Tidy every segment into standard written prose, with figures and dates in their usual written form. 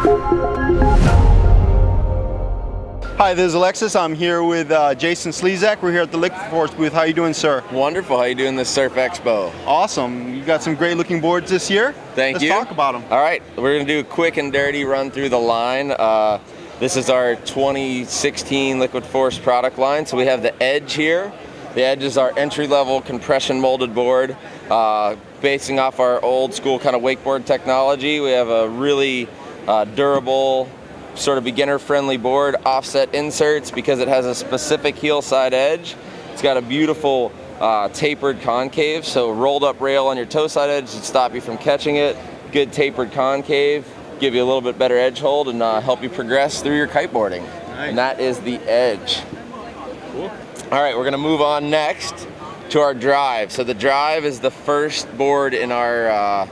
Hi, this is Alexis. I'm here with Jason Slezak. We're here at the Liquid Force booth. How you doing, sir? Wonderful. How you doing this Surf Expo? Awesome. You got some great looking boards this year. Thank you. Let's talk about them. All right, we're going to do a quick and dirty run through the line. This is our 2016 Liquid Force product line. So we have the Edge here. The Edge is our entry-level compression molded board. Basing off our old school kind of wakeboard technology, we have a really durable, sort of beginner-friendly board, offset inserts because it has a specific heel side edge. It's got a beautiful tapered concave, so rolled up rail on your toe side edge to stop you from catching it. Good tapered concave, give you a little bit better edge hold and help you progress through your kiteboarding. Nice. And that is the Edge. Cool. All right, we're gonna move on next to our Drive. So the Drive is the first board in our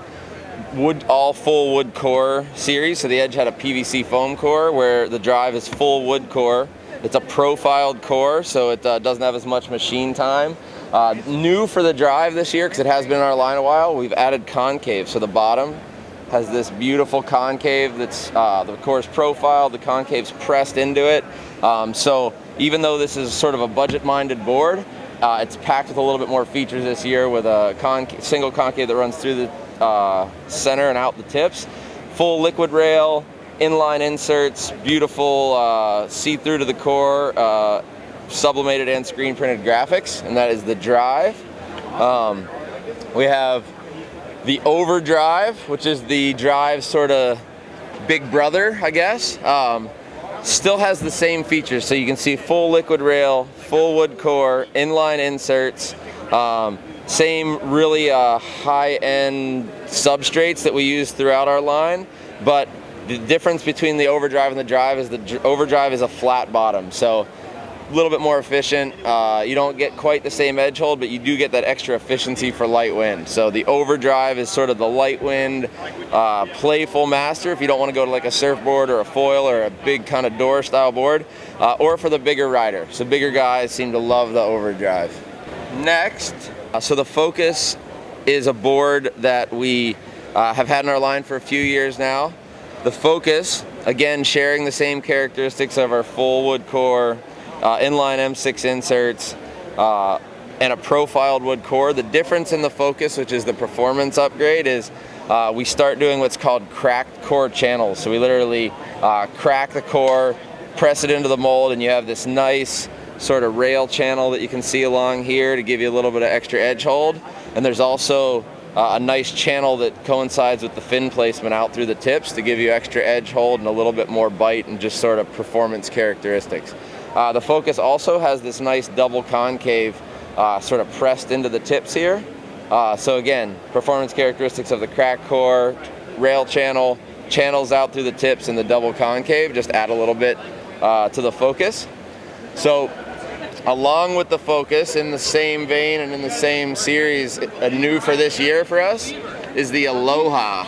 all full wood core series. So the Edge had a PVC foam core, where the Drive is full wood core. It's a profiled core, so it doesn't have as much machine time. New for the Drive this year, because it has been in our line a while, we've added concave. So the bottom has this beautiful concave that's the core is profiled, the concave's pressed into it. So even though this is sort of a budget-minded board, it's packed with a little bit more features this year, with a single concave that runs through the center and out the tips, full liquid rail, inline inserts, beautiful see-through to the core, sublimated and screen printed graphics, and that is the Drive. We have the Overdrive, which is the Drive sort of big brother, I guess. Still has the same features, so you can see full liquid rail, full wood core, inline inserts, same really high-end substrates that we use throughout our line, but the difference between the Overdrive and the Drive is the Overdrive is a flat bottom, so a little bit more efficient. You don't get quite the same edge hold, but you do get that extra efficiency for light wind. So the Overdrive is sort of the light wind, playful master if you don't want to go to like a surfboard or a foil or a big kind of door style board, or for the bigger rider. So bigger guys seem to love the Overdrive. Next, so the Focus is a board that we have had in our line for a few years now. The Focus, again, sharing the same characteristics of our full wood core, inline M6 inserts, and a profiled wood core. The difference in the Focus, which is the performance upgrade, is we start doing what's called cracked core channels. So we literally crack the core, press it into the mold, and you have this nice sort of rail channel that you can see along here to give you a little bit of extra edge hold. And there's also a nice channel that coincides with the fin placement out through the tips to give you extra edge hold and a little bit more bite and just sort of performance characteristics. The Focus also has this nice double concave sort of pressed into the tips here. So again, performance characteristics of the crack core, rail channel, channels out through the tips, and the double concave just add a little bit to the Focus. So along with the Focus, in the same vein and in the same series, new for this year for us, is the Aloha.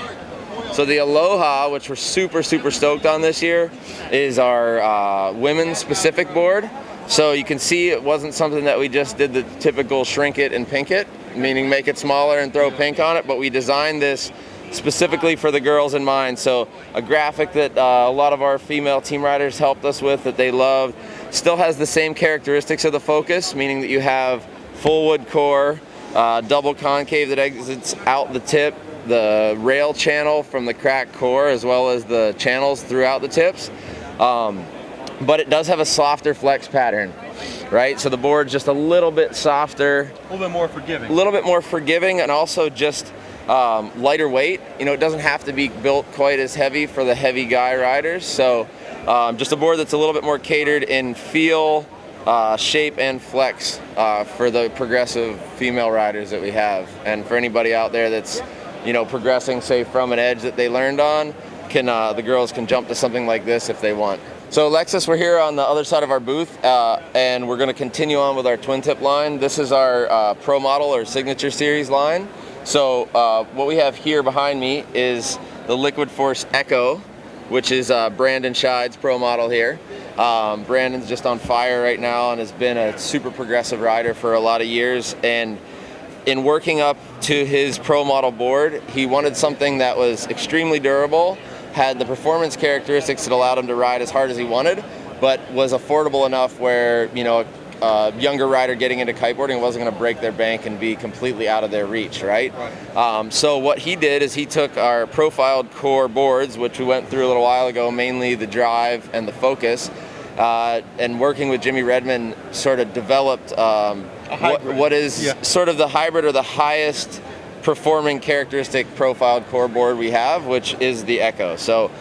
So the Aloha, which we're super stoked on this year, is our women's specific board. So you can see it wasn't something that we just did the typical shrink it and pink it, meaning make it smaller and throw pink on it, but we designed this specifically for the girls in mind. So a graphic that a lot of our female team riders helped us with that they loved. Still has the same characteristics of the Focus, meaning that you have full wood core, double concave that exits out the tip, the rail channel from the cracked core, as well as the channels throughout the tips. But it does have a softer flex pattern, right? So the board's just a little bit softer. A little bit more forgiving. A little bit more forgiving, and also just lighter weight. You know, it doesn't have to be built quite as heavy for the heavy guy riders. So just a board that's a little bit more catered in feel, shape, and flex for the progressive female riders that we have. And for anybody out there that's, you know, progressing, say, from an edge that they learned on, the girls can jump to something like this if they want. So Alexis, we're here on the other side of our booth, and we're going to continue on with our twin tip line. This is our Pro Model or Signature Series line. So what we have here behind me is the Liquid Force Echo, which is Brandon Scheide's Pro Model here. Brandon's just on fire right now and has been a super progressive rider for a lot of years. And in working up to his Pro Model board, he wanted something that was extremely durable, had the performance characteristics that allowed him to ride as hard as he wanted, but was affordable enough where, you know, a younger rider getting into kiteboarding wasn't going to break their bank and be completely out of their reach, right? So what he did is he took our profiled core boards, which we went through a little while ago, mainly the drive and the focus, and working with Jimmy Redmond sort of developed what is sort of the hybrid or the highest performing characteristic profiled core board we have, which is the Echo. So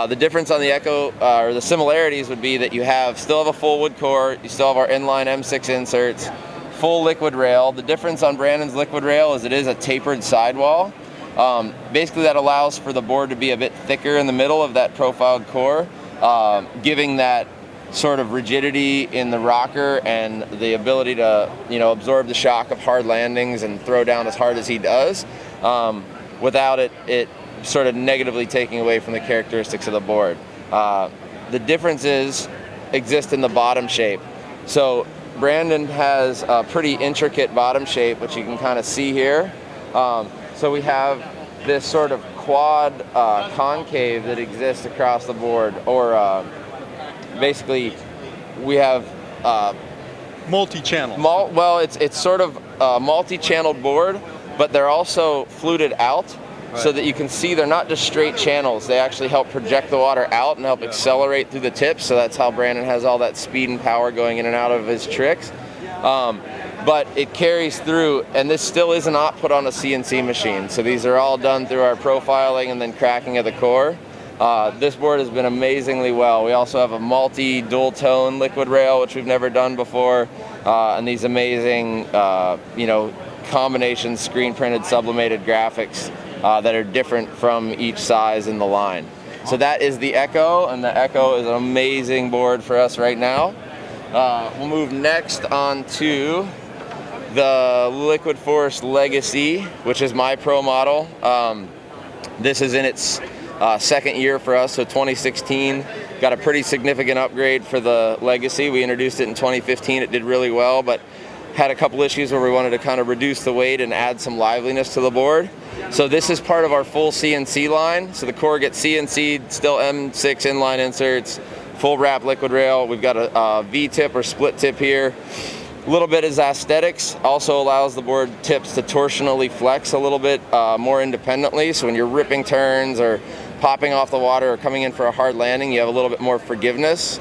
the difference on the Echo, or the similarities, would be that you still have a full wood core, you still have our inline M6 inserts, full liquid rail. The difference on Brandon's liquid rail is it is a tapered sidewall. Basically that allows for the board to be a bit thicker in the middle of that profiled core, giving that sort of rigidity in the rocker and the ability to, you know, absorb the shock of hard landings and throw down as hard as he does, without it sort of negatively taking away from the characteristics of the board. The differences exist in the bottom shape. So Brandon has a pretty intricate bottom shape, which you can kind of see here. So we have this sort of quad concave that exists across the board, or basically we have multi-channel. Well, it's sort of a multi-channeled board, but they're also fluted out. Right. So that you can see they're not just straight channels. They actually help project the water out and help accelerate through the tips. So that's how Brandon has all that speed and power going in and out of his tricks. But it carries through, and this still is not put on a CNC machine. So these are all done through our profiling and then cracking of the core. This board has been amazingly well. We also have a multi-dual tone liquid rail, which we've never done before, and these amazing, you know, combination screen printed sublimated graphics that are different from each size in the line. So that is the Echo, and the Echo is an amazing board for us right now. We'll move next on to the Liquid Force Legacy, which is my pro model. This is in its second year for us, so 2016 got a pretty significant upgrade for the Legacy. We introduced it in 2015. It did really well, but had a couple issues where we wanted to kind of reduce the weight and add some liveliness to the board. So this is part of our full CNC line. So the core gets CNC'd, still M6 inline inserts, full wrap liquid rail. We've got a V-tip or split tip here. A little bit is aesthetics, also allows the board tips to torsionally flex a little bit more independently. So when you're ripping turns or popping off the water or coming in for a hard landing, you have a little bit more forgiveness,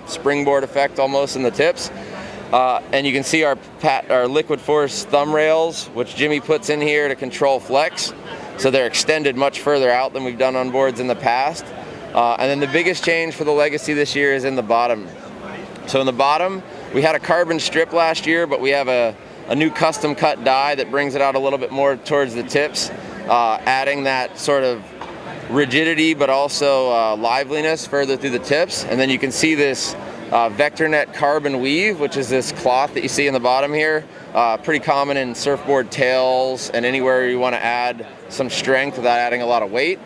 springboard effect almost in the tips. And you can see our Liquid Force thumb rails, which Jimmy puts in here to control flex. So they're extended much further out than we've done on boards in the past. And then the biggest change for the Legacy this year is in the bottom. So in the bottom, we had a carbon strip last year, but we have a new custom cut die that brings it out a little bit more towards the tips, adding that sort of rigidity but also liveliness further through the tips. And then you can see this VectorNet carbon weave, which is this cloth that you see in the bottom here, pretty common in surfboard tails and anywhere you want to add some strength without adding a lot of weight.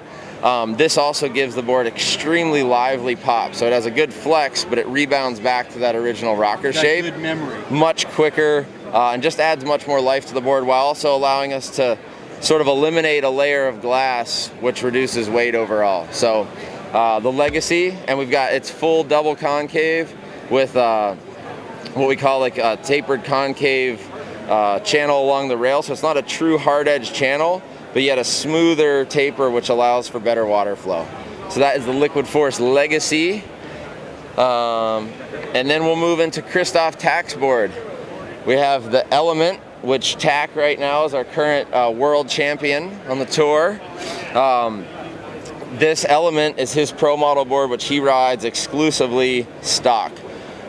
This also gives the board extremely lively pop, so it has a good flex, but it rebounds back to that original rocker shape. Good memory. Much quicker, and just adds much more life to the board while also allowing us to sort of eliminate a layer of glass, which reduces weight overall. So the Legacy, and we've got its full double concave with what we call like a tapered concave channel along the rail. So it's not a true hard edge channel, but yet a smoother taper, which allows for better water flow. So that is the Liquid Force Legacy. And then we'll move into Christoph Tack's board. We have the Element, which Tack right now is our current world champion on the tour. This Element is his pro model board, which he rides exclusively stock.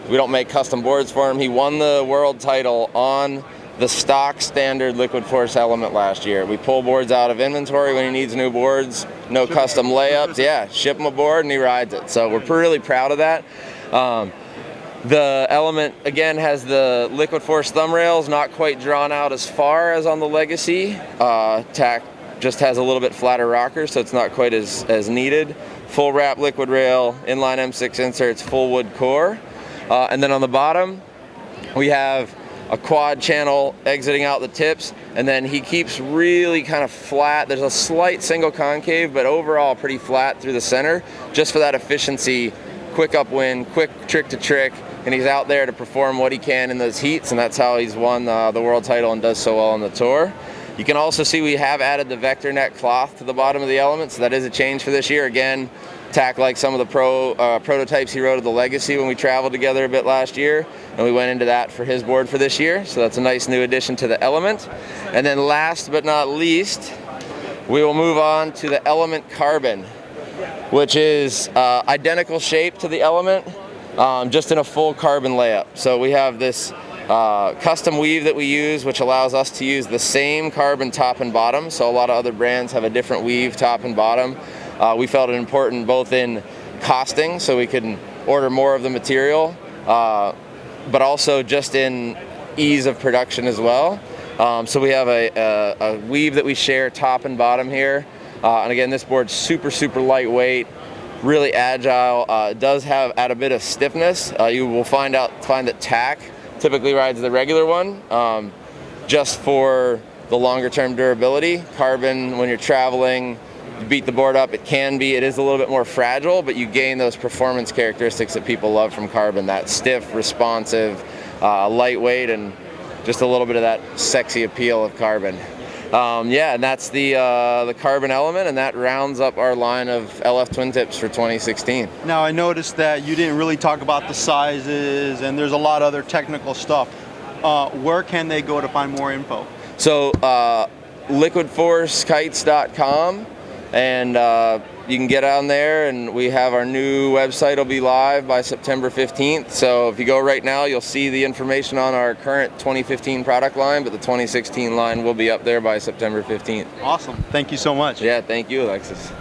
We don't make custom boards for him. He won the world title on the stock standard Liquid Force Element last year. We pull boards out of inventory when he needs new boards, no custom layups. Yeah, ship him a board and he rides it. So we're really proud of that. The Element, again, has the Liquid Force thumb rails, not quite drawn out as far as on the Legacy. Tack just has a little bit flatter rocker, so it's not quite as needed. Full wrap liquid rail, inline M6 inserts, full wood core. And then on the bottom, we have a quad channel exiting out the tips, and then he keeps really kind of flat. There's a slight single concave, but overall pretty flat through the center, just for that efficiency, quick upwind, quick trick to trick, and he's out there to perform what he can in those heats, and that's how he's won the world title and does so well on the tour. You can also see we have added the vector neck cloth to the bottom of the Element, so that is a change for this year. Again, tack like some of the prototypes he rode at the Legacy when we traveled together a bit last year, and we went into that for his board for this year, so that's a nice new addition to the Element. And then last but not least, we will move on to the Element Carbon, which is identical shape to the Element, just in a full carbon layup. So we have this custom weave that we use, which allows us to use the same carbon top and bottom. So a lot of other brands have a different weave top and bottom. We felt it important both in costing, so we could order more of the material, but also just in ease of production as well. So we have a weave that we share top and bottom here. And again, this board's super, super lightweight, really agile. It does add a bit of stiffness. You will find that tack typically rides the regular one, just for the longer term durability. Carbon, when you're traveling, you beat the board up, it is a little bit more fragile, but you gain those performance characteristics that people love from carbon, that stiff, responsive, lightweight, and just a little bit of that sexy appeal of carbon. Yeah, and that's the Carbon Element, and that rounds up our line of LF twin tips for 2016. Now I noticed that you didn't really talk about the sizes, and there's a lot of other technical stuff. Where can they go to find more info? So liquidforcekites.com, and you can get on there, and we have our new website will be live by September 15th. So if you go right now, you'll see the information on our current 2015 product line, but the 2016 line will be up there by September 15th. Awesome. Thank you so much. Yeah, thank you, Alexis.